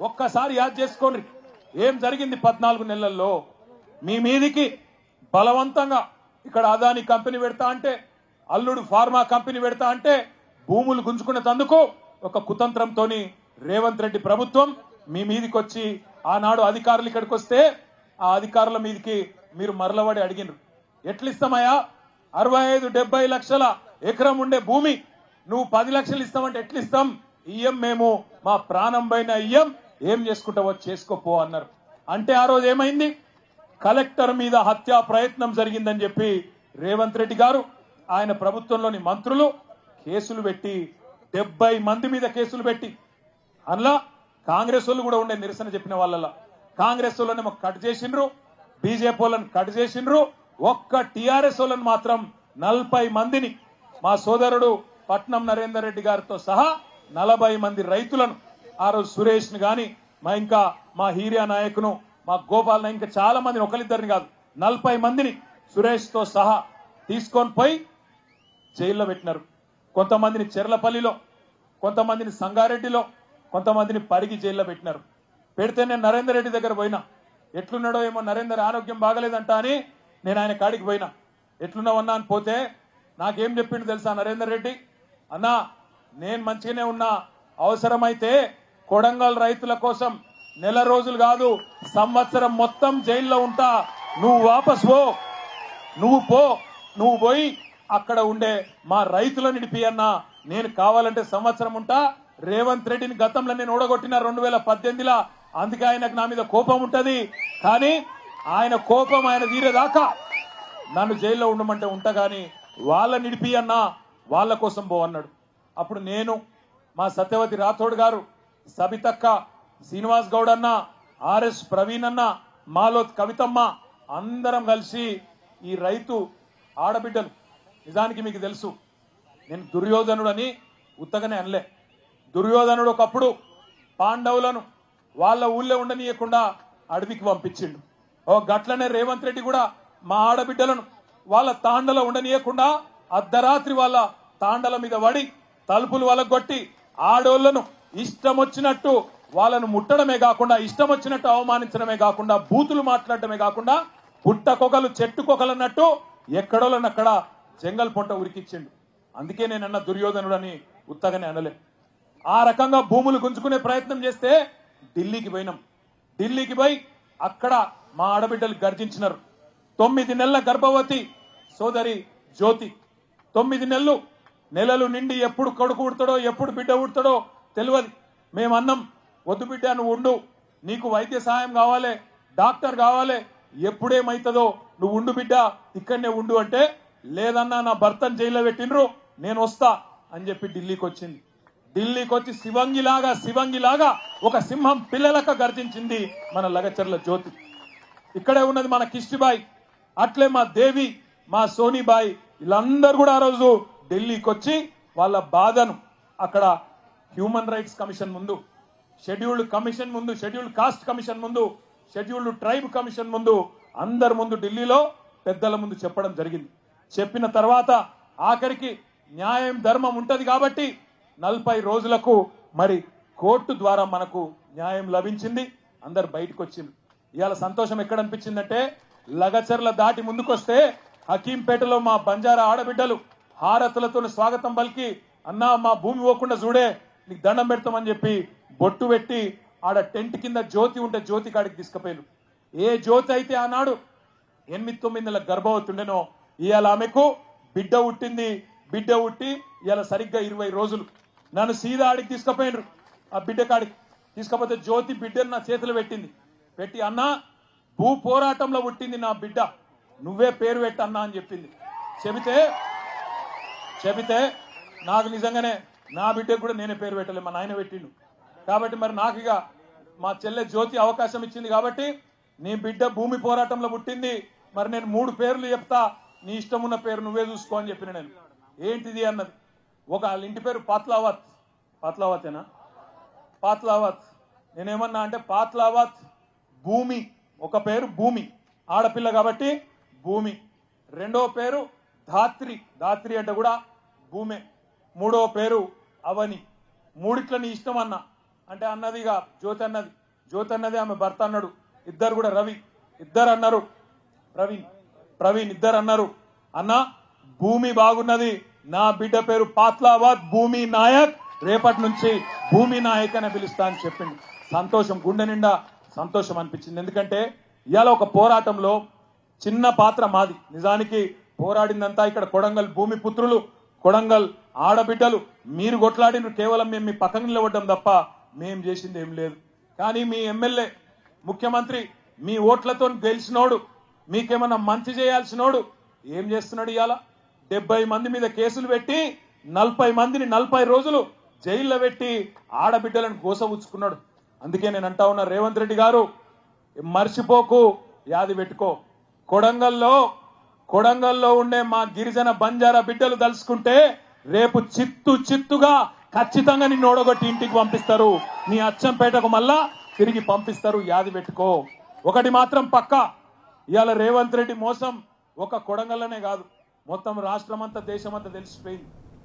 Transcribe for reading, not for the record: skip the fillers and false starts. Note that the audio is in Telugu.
ఒక్కసారి యాద్ చేసుకోండి ఏం జరిగింది 14 నెలల్లో. మీ మీదికి బలవంతంగా ఇక్కడ అదాని కంపెనీ పెడతా అంటే, అల్లుడు ఫార్మా కంపెనీ పెడతా అంటే భూములు గుంజుకున్న తందుకు ఒక కుతంత్రంతో రేవంత్ రెడ్డి ప్రభుత్వం మీ మీదికి వచ్చి ఆనాడు అధికారులు ఇక్కడికి వస్తే ఆ అధికారుల మీదికి మీరు మరలబడి అడిగినారు. ఎట్లిస్తామయ్యా 65-70 లక్షల ఎకరం ఉండే భూమి నువ్వు 10 లక్షలు ఇస్తామంటే ఎట్లిస్తాం, ఇయ్యం, మేము మా ప్రాణం పైన ఇయ్యం, ఏం చేసుకుంటావో చేసుకోపో అన్నారు. అంటే ఆ రోజు ఏమైంది, కలెక్టర్ మీద హత్యా ప్రయత్నం జరిగిందని చెప్పి రేవంత్ రెడ్డి గారు ఆయన ప్రభుత్వంలోని మంత్రులు కేసులు పెట్టి 70 మంది మీద కేసులు పెట్టి, అందులో కాంగ్రెస్ వాళ్ళు కూడా ఉండే నిరసన చెప్పిన వాళ్ళ కాంగ్రెస్ వాళ్ళని కట్ చేసిండ్రు, బీజేపీ వాళ్ళని కట్ చేసిండ్రు, ఒక్క టీఆర్ఎస్ వాళ్ళని మాత్రం 40 మందిని మా సోదరుడు పట్నం నరేందర్ రెడ్డి గారితో సహా 40 మంది రైతులను ఆ రోజు సురేష్ ని గాని ఇంకా మా హీరియా నాయకును మా గోపాల్ ఇంకా చాలా మందిని, ఒకరిద్దరిని కాదు 40 మందిని సురేష్ తో సహా తీసుకొని పోయి జైల్లో పెట్టినారు. కొంతమందిని చెర్లపల్లిలో, కొంతమందిని సంగారెడ్డిలో, కొంతమందిని పరిగి జైల్లో పెట్టినారు. పెడితే నేను నరేందర్ రెడ్డి దగ్గర పోయినా, ఎట్లున్నాడో ఏమో నరేందర్ ఆరోగ్యం బాగలేదంట అని నేను ఆయన కాడికి పోయినా. ఎట్లున్నావన్నా అని పోతే నాకేం చెప్పిండు తెలుసా నరేందర్ రెడ్డి, అన్నా నేను మంచిగానే ఉన్నా, అవసరమైతే కొడంగల్ రైతుల కోసం నెల రోజులు కాదు సంవత్సరం మొత్తం జైల్లో ఉంటా, నువ్వు వాపస్ పో, నువ్వు పోయి అక్కడ ఉండే మా రైతులను నిడిపి అన్నా, నేను కావాలంటే సంవత్సరం ఉంటా. రేవంత్ రెడ్డిని గతంలో నేను ఓడగొట్టిన 2018లో, అందుకే ఆయనకు నా మీద కోపం ఉంటది, కానీ ఆయన కోపం ఆయన తీరేదాకా నన్ను జైల్లో ఉండమంటే ఉంటా, గాని వాళ్ళ నిడిపి అన్నా, వాళ్ళ కోసం పో అన్నాడు. అప్పుడు నేను, మా సత్యవతి రాథోడ్ గారు, సబితక్క, శ్రీనివాస్ గౌడ్ అన్న, ఆర్ఎస్ ప్రవీణ్ అన్న, మాలోత్ కవితమ్మ అందరం కలిసి ఈ రైతు ఆడబిడ్డలు, నిజానికి మీకు తెలుసు నేను దుర్యోధనుడు అని ఉత్తగానే అనలే. దుర్యోధనుడు ఒకప్పుడు పాండవులను వాళ్ళ ఊళ్ళో ఉండనీయకుండా అడవికి పంపించిండు. ఓ గట్లనే రేవంత్ రెడ్డి కూడా మా ఆడబిడ్డలను వాళ్ళ తాండలో ఉండనీయకుండా అర్ధరాత్రి వాళ్ళ తాండల మీద పడి తలుపులు వలగొట్టి ఆడోళ్లను ఇష్టం వచ్చినట్టు వాళ్ళను ముట్టడమే కాకుండా, ఇష్టం వచ్చినట్టు అవమానించడమే కాకుండా, బూతులు మాట్లాడటమే కాకుండా, పుట్టకొకలు చెట్టుకొకలు అన్నట్టు ఎక్కడోళ్ళనక్కడ జంగల్ పొంట ఉరికిచ్చిండు. అందుకే నేనన్న దుర్యోధనుడు అని ఉత్తగానే అనలే. ఆ రకంగా భూములు గుంజుకునే ప్రయత్నం చేస్తే ఢిల్లీకి పోయినాం. ఢిల్లీకి పోయి అక్కడ మా ఆడబిడ్డలు గర్జించినారు. 9 నెలల గర్భవతి సోదరి జ్యోతి, 9 నెలలు నిండి ఎప్పుడు కొడుకు ఉడతాడో ఎప్పుడు బిడ్డ ఉడతాడో తెలియదు. మేమన్నాం, వద్దు బిడ్డ నువ్వు ఉండు, నీకు వైద్య సహాయం కావాలి, డాక్టర్ కావాలి, ఎప్పుడేమైతుందో నువ్వు ఉండు బిడ్డ, ఇక్కడనే ఉండు అంటే, లేదన్నా నా భర్తను జైల్లో పెట్టినరు, నేను వస్తా అని చెప్పి ఢిల్లీకి వచ్చింది. ఢిల్లీకి వచ్చి శివంగిలాగా ఒక సింహం పిల్లలక గర్జించింది మన లగచర్ల జ్యోతి. ఇక్కడే ఉన్నది మన కిష్టిబాయి, అట్లే మా దేవి, మా సోనీబాయి, వీళ్ళందరూ కూడా ఆ రోజు ఢిల్లీకి వచ్చి వాళ్ళ బాధను అక్కడ హ్యూమన్ రైట్స్ కమిషన్ ముందు, షెడ్యూల్డ్ కమిషన్ ముందు, షెడ్యూల్డ్ కాస్ట్ కమిషన్ ముందు, షెడ్యూల్డ్ ట్రైబ్ కమిషన్ ముందు, అందరి ముందు ఢిల్లీలో పెద్దల ముందు చెప్పడం జరిగింది. చెప్పిన తర్వాత ఆఖరికి న్యాయం ధర్మం ఉంటది కాబట్టి 40 రోజులకు మరి కోర్టు ద్వారా మనకు న్యాయం లభించింది. అందరు బయటకు వచ్చింది. ఇవాళ సంతోషం ఎక్కడ అనిపించిందంటే, లగచర్ల దాటి ముందుకొస్తే హకీంపేటలో మా బంజారా ఆడబిడ్డలు హారతులతో స్వాగతం పలికి, అన్నా మా భూమి పోకుండా చూడే, నీకు దండం పెడతామని చెప్పి బొట్టు పెట్టి ఆడ టెంట్ కింద జ్యోతి ఉంటే జ్యోతి కాడికి తీసుకుపోయారు. ఏ జ్యోతి అయితే ఆనాడు 8-9 నెలల గర్భవతి ఉండేనో, ఇవాళ ఆమెకు బిడ్డ పుట్టింది. బిడ్డ పుట్టి ఇవాళ సరిగ్గా 20 రోజులు. నన్ను సీదా ఆడికి తీసుకుపోయినరు. ఆ బిడ్డ కాడికి తీసుకపోతే జ్యోతి బిడ్డను నా చేతులు పెట్టి, అన్నా భూ పోరాటంలో పుట్టింది నా బిడ్డ, నువ్వే పేరు పెట్టన్నా అని చెప్పింది. చెబితే నాకు నిజంగానే నా బిడ్డకు కూడా నేనే పేరు పెట్టలే, మా నాయన పెట్టిండు. కాబట్టి మరి నాకు ఇక మా చెల్లె జ్యోతి అవకాశం ఇచ్చింది కాబట్టి, నీ బిడ్డ భూమి పోరాటంలో పుట్టింది, మరి నేను 3 పేర్లు చెప్తా, నీ ఇష్టం ఉన్న పేరు నువ్వే చూసుకో అని చెప్పిన. నేను ఏంటిది అన్నది. ఒక వాళ్ళ ఇంటి పేరు పాత్లావతేనా, పాత్లావత్. నేనేమన్నా అంటే పాత్లావత్ భూమి, ఒక పేరు భూమి, ఆడపిల్ల కాబట్టి భూమి. రెండో పేరు ధాత్రి అంటే కూడా భూమే. మూడో పేరు అవని. మూడిట్ల నీ ఇష్టం అన్నా అంటే అన్నదిగా జ్యోతి అన్నది ఆమె భర్త అన్నాడు, ఇద్దరు కూడా రవి ఇద్దరు అన్నారు, ప్రవీణ్ ఇద్దరు అన్నారు, అన్న భూమి బాగున్నది, నా బిడ్డ పేరు పాత్లావాద్ భూమి నాయక్, రేపటి నుంచి భూమి నాయక్ అని పిలుస్తా అని చెప్పింది. సంతోషం, గుండె నిండా సంతోషం అనిపించింది. ఎందుకంటే ఇవాళ ఒక పోరాటంలో చిన్న పాత్ర మాది. నిజానికి పోరాడిందంతా ఇక్కడ కొడంగల్ భూమి పుత్రులు, కొడంగల్ ఆడబిడ్డలు. మీరు కొట్లాడిన కేవలం మేము మీ పక్కన నిలబడ్డం తప్ప మేం చేసింది ఏం లేదు. కానీ మీ ఎమ్మెల్యే ముఖ్యమంత్రి మీ ఓట్లతో గెలిచినోడు, మీకేమన్నా మంచి చేయాల్సినోడు ఏం చేస్తున్నాడు? ఇవాళ 70 మంది మీద కేసులు పెట్టి 40 మందిని 40 రోజులు జైల్లో పెట్టి ఆడబిడ్డలను గోసవుచ్చుకున్నాడు. అందుకే నేను అంటా ఉన్నా, రేవంత్ రెడ్డి గారు మర్చిపోకు, యాది పెట్టుకో. కొడంగల్లో ఉండే మా గిరిజన బంజారా బిడ్డలు తలుసుకుంటే రేపు చిత్తుగా ఖచ్చితంగా నిన్ను ఓడగొట్టి ఇంటికి పంపిస్తారు, నీ అచ్చంపేటకు మళ్ళా తిరిగి పంపిస్తారు, యాది పెట్టుకో. ఒకటి మాత్రం పక్కా, ఇవాళ రేవంత్ రెడ్డి మోసం ఒక కొడంగల్లోనే కాదు, మొత్తం రాష్ట్రం అంతా దేశం అంతా తెలిసిపోయింది.